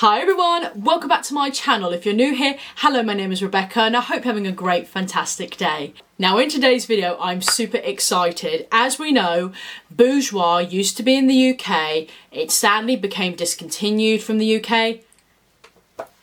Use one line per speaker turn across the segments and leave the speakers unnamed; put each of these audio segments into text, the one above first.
Hi everyone, welcome back to my channel. If you're new here, hello, my name is Rebecca and I hope you're having a great, fantastic day. Now in today's video, I'm super excited. As we know, Bourjois used to be in the UK. It sadly became discontinued from the UK.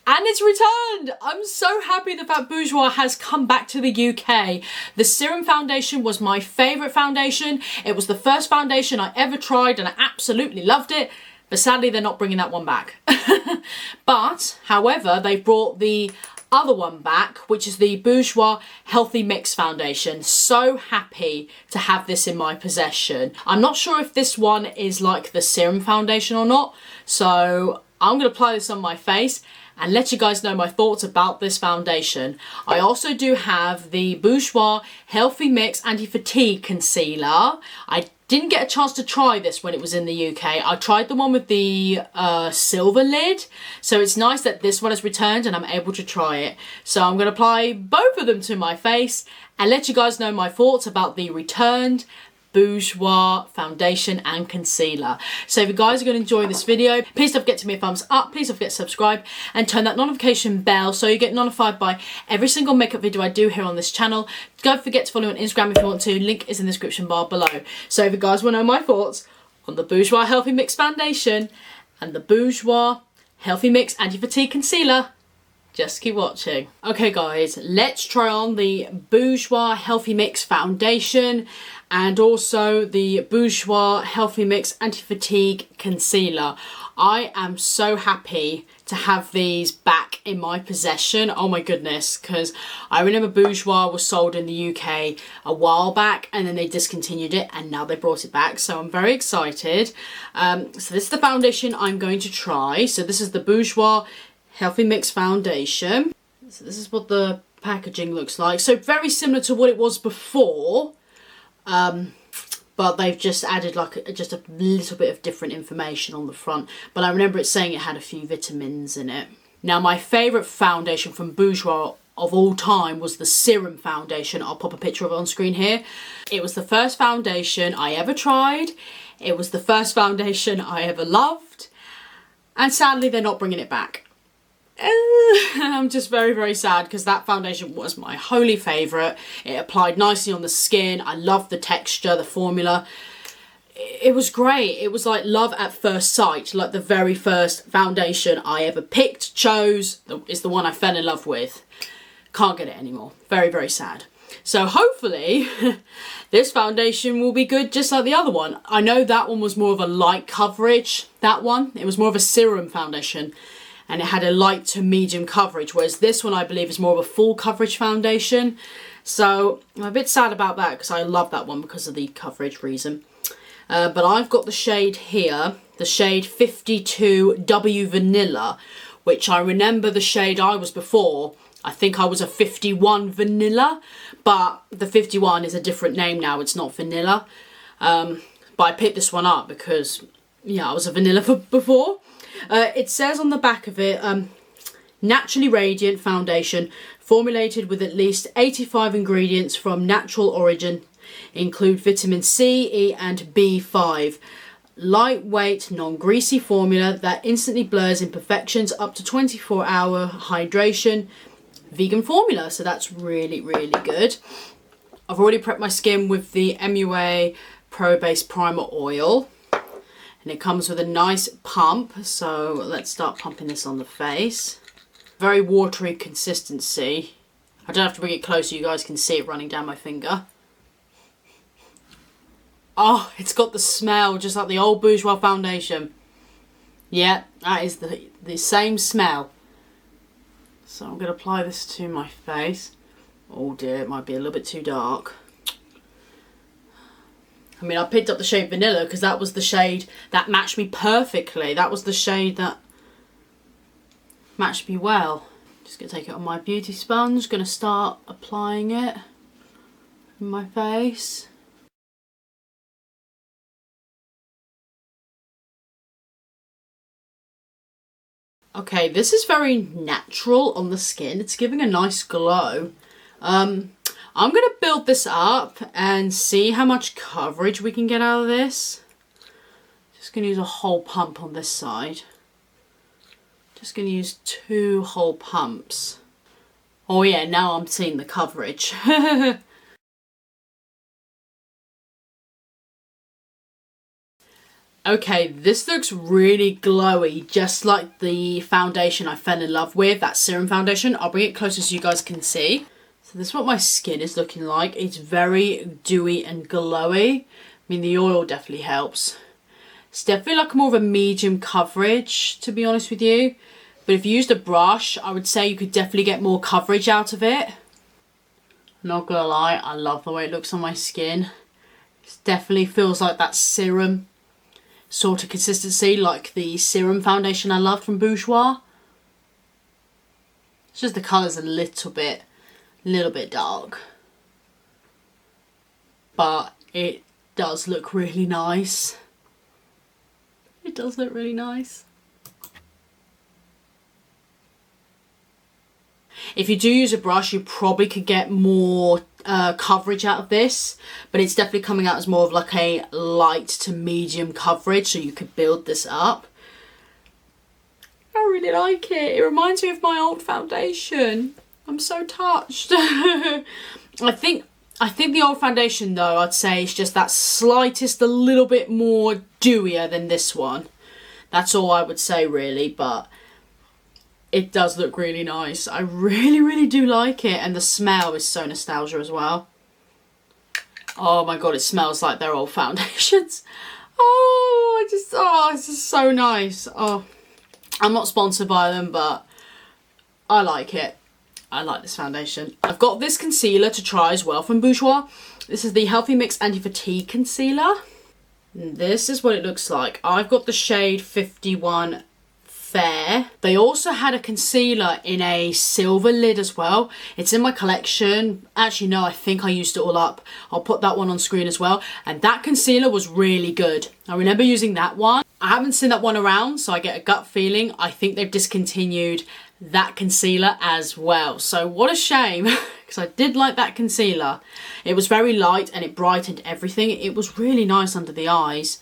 And it's returned! I'm so happy that Bourjois has come back to the UK. The Serum Foundation was my favourite foundation. It was the first foundation I ever tried and I absolutely loved it. But sadly, they're not bringing that one back. But, however, they've brought the other one back, which is the Bourjois Healthy Mix Foundation. So happy to have this in my possession. I'm not sure if this one is like the Serum Foundation or not. So I'm going to apply this on my face and let you guys know my thoughts about this foundation. I also do have the Bourjois Healthy Mix Anti-Fatigue Concealer. I didn't get a chance to try this when it was in the UK. I tried the one with the silver lid. So it's nice that this one has returned and I'm able to try it. So I'm going to apply both of them to my face and let you guys know my thoughts about the returned Bourjois foundation and concealer. So if you guys are going to enjoy this video, please don't forget to give me a thumbs up, please don't forget to subscribe and turn that notification bell so you get notified by every single makeup video I do here on this channel. Don't forget to follow me on Instagram if you want to, link is in the description bar below. So if you guys want to know my thoughts on the Bourjois Healthy Mix Foundation and the Bourjois Healthy Mix Anti-Fatigue Concealer, just keep watching. Okay guys, let's try on the Bourjois Healthy Mix Foundation and also the Bourjois Healthy Mix Anti-Fatigue Concealer. I am so happy to have these back in my possession. Oh my goodness, because I remember Bourjois was sold in the UK a while back and then they discontinued it and now they brought it back. So I'm very excited. So this is the foundation I'm going to try. So this is the Bourjois Healthy Mix Foundation. So this is what the packaging looks like. So very similar to what it was before, but they've just added like just a little bit of different information on the front. But I remember it saying it had a few vitamins in it. Now my favourite foundation from Bourjois of all time was the Serum Foundation. I'll pop a picture of it on screen here. It was the first foundation I ever tried. It was the first foundation I ever loved. And sadly they're not bringing it back. I'm just very, very sad because that foundation was my holy favourite. It applied nicely on the skin. I loved the texture, the formula. It was great. It was like love at first sight. Like the very first foundation I ever picked, chose, is the one I fell in love with. Can't get it anymore. Very, very sad. So hopefully this foundation will be good just like the other one. I know that one was more of a light coverage. That one, it was more of a serum foundation. And it had a light to medium coverage, whereas this one I believe is more of a full coverage foundation. So I'm a bit sad about that because I love that one because of the coverage reason. But I've got the shade here, the shade 52W Vanilla, which I remember the shade I was before. I think I was a 51 Vanilla, but the 51 is a different name now. It's not Vanilla. But I picked this one up because, yeah, I was a Vanilla before. It says on the back of it, naturally radiant foundation formulated with at least 85 ingredients from natural origin, include vitamin C, E and B5. Lightweight, non-greasy formula that instantly blurs imperfections, up to 24-hour hydration, vegan formula. So that's really, really good. I've already prepped my skin with the MUA Pro Base Primer Oil. And it comes with a nice pump, so let's start pumping this on the face. Very watery consistency. I don't have to bring it close so you guys can see it running down my finger. Oh, it's got the smell just like the old Bourjois foundation. Yeah, that is the same smell. So I'm going to apply this to my face. Oh dear, it might be a little bit too dark. I mean, I picked up the shade Vanilla because that was the shade that matched me perfectly. That was the shade that matched me well. Just going to take it on my beauty sponge. Going to start applying it in my face. Okay, this is very natural on the skin. It's giving a nice glow. I'm going to build this up and see how much coverage we can get out of this. Just going to use a whole pump on this side. Just going to use 2 whole pumps. Oh yeah, now I'm seeing the coverage. Okay, this looks really glowy, just like the foundation I fell in love with, that serum foundation. I'll bring it closer so you guys can see. So this is what my skin is looking like. It's very dewy and glowy. I mean, the oil definitely helps. It's definitely like more of a medium coverage, to be honest with you. But if you used a brush, I would say you could definitely get more coverage out of it. Not gonna lie, I love the way it looks on my skin. It definitely feels like that serum sort of consistency, like the serum foundation I loved from Bourjois. It's just the colour's a little bit dark. But it does look really nice. It does look really nice. If you do use a brush, you probably could get more coverage out of this, but it's definitely coming out as more of like a light to medium coverage, so you could build this up. I really like it. It reminds me of my old foundation. I'm so touched. I think the old foundation though, I'd say is just that slightest a little bit more dewier than this one. That's all I would say really, but it does look really nice. I really do like it, and the smell is so nostalgia as well. Oh my god, it smells like their old foundations. Oh, it's just so nice. Oh, I'm not sponsored by them, but I like it. I like this foundation. I've got this concealer to try as well from Bourjois. This is the Healthy Mix Anti-Fatigue Concealer. And this is what it looks like. I've got the shade 51 Fair. They also had a concealer in a silver lid as well. It's in my collection. Actually, no, I think I used it all up. I'll put that one on screen as well. And that concealer was really good. I remember using that one. I haven't seen that one around, so I get a gut feeling. I think they've discontinued that concealer as well. So what a shame, because I did like that concealer. It was very light and it brightened everything. It was really nice under the eyes.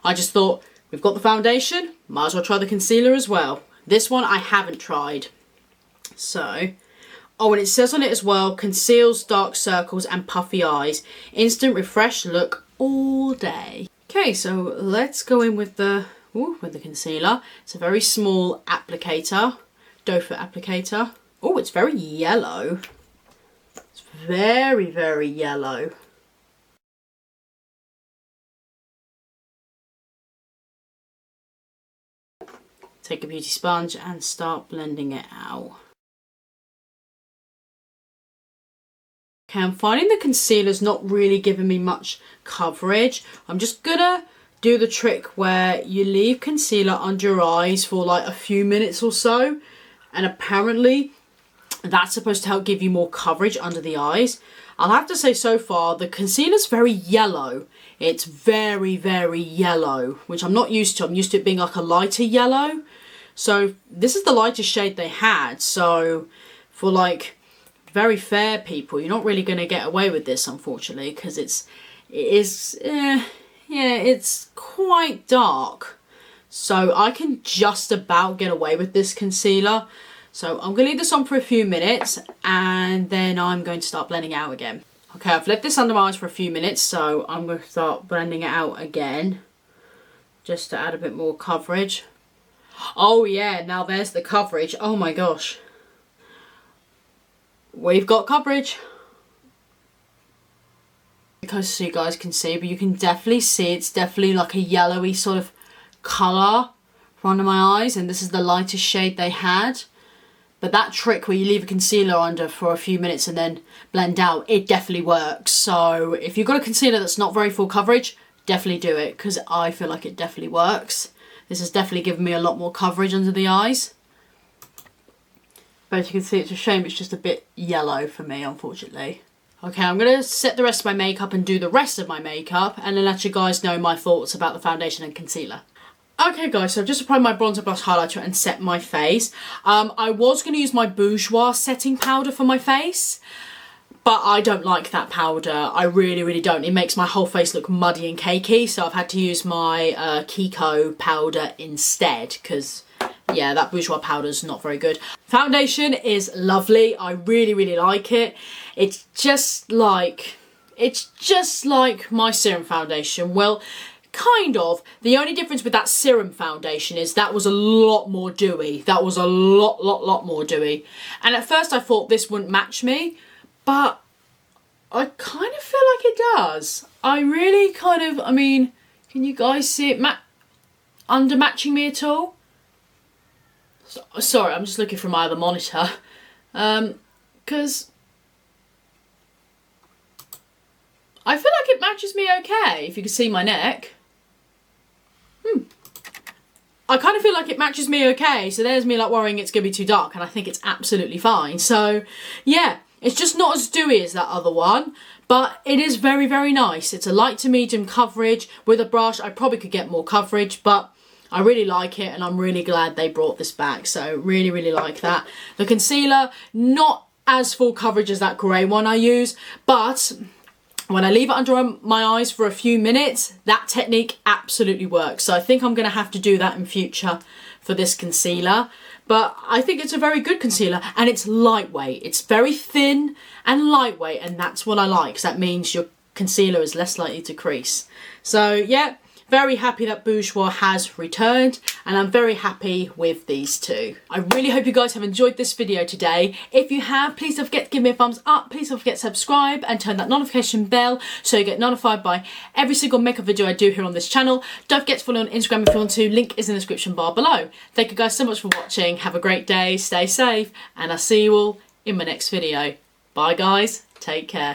I just thought, we've got the foundation, might as well try the concealer as well. This one I haven't tried. So, oh, and it says on it as well, conceals dark circles and puffy eyes. Instant refresh look all day. Okay, so let's go in with the concealer. It's a very small applicator, doe foot applicator. Oh, it's very yellow. It's very yellow. Take a beauty sponge and start blending it out. Okay, I'm finding the concealer's not really giving me much coverage. I'm just gonna do the trick where you leave concealer under your eyes for like a few minutes or so. And apparently that's supposed to help give you more coverage under the eyes. I'll have to say so far, the concealer's very yellow. It's very yellow, which I'm not used to. I'm used to it being like a lighter yellow. So this is the lightest shade they had. So for like very fair people, you're not really going to get away with this, unfortunately, because it's quite dark. So I can just about get away with this concealer. So I'm going to leave this on for a few minutes and then I'm going to start blending out again. Okay, I've left this under my eyes for a few minutes, so I'm going to start blending it out again just to add a bit more coverage. Oh yeah, now there's the coverage. Oh my gosh. We've got coverage. Because so you guys can see, but you can definitely see it's definitely like a yellowy sort of colour for under my eyes, and this is the lightest shade they had. But that trick where you leave a concealer under for a few minutes and then blend out, it definitely works. So if you've got a concealer that's not very full coverage, definitely do it, because I feel like it definitely works. This has definitely given me a lot more coverage under the eyes. But as you can see, it's a shame it's just a bit yellow for me, unfortunately. Okay, I'm going to set the rest of my makeup and do the rest of my makeup and then let you guys know my thoughts about the foundation and concealer. Okay guys, so I've just applied my bronzer blush highlighter and set my face. I was going to use my Bourjois setting powder for my face, but I don't like that powder. I really don't. It makes my whole face look muddy and cakey, so I've had to use my Kiko powder instead, because yeah, that Bourjois powder's not very good. Foundation is lovely. I really, really like it. It's just like my serum foundation. Well, kind of. The only difference with that serum foundation is that was a lot more dewy. That was a lot more dewy. And at first I thought this wouldn't match me, but I kind of feel like it does. I really kind of, I mean, can you guys see it under matching me at all? Sorry, I'm just looking for my other monitor. Because I feel like it matches me okay, if you can see my neck. I kind of feel like it matches me okay, so there's me like worrying it's going to be too dark, and I think it's absolutely fine. So, yeah, it's just not as dewy as that other one, but it is very, very nice. It's a light to medium coverage. With a brush, I probably could get more coverage, but I really like it, and I'm really glad they brought this back. So, really, really like that. The concealer, not as full coverage as that grey one I use, but when I leave it under my eyes for a few minutes, that technique absolutely works. So I think I'm going to have to do that in future for this concealer. But I think it's a very good concealer, and it's lightweight. It's very thin and lightweight, and that's what I like, because that means your concealer is less likely to crease. So yeah, very happy that Bourjois has returned, and I'm very happy with these two. I really hope you guys have enjoyed this video today. If you have, please don't forget to give me a thumbs up. Please don't forget to subscribe and turn that notification bell so you get notified by every single makeup video I do here on this channel. Don't forget to follow on Instagram if you want to. Link is in the description bar below. Thank you guys so much for watching. Have a great day. Stay safe, and I'll see you all in my next video. Bye guys. Take care.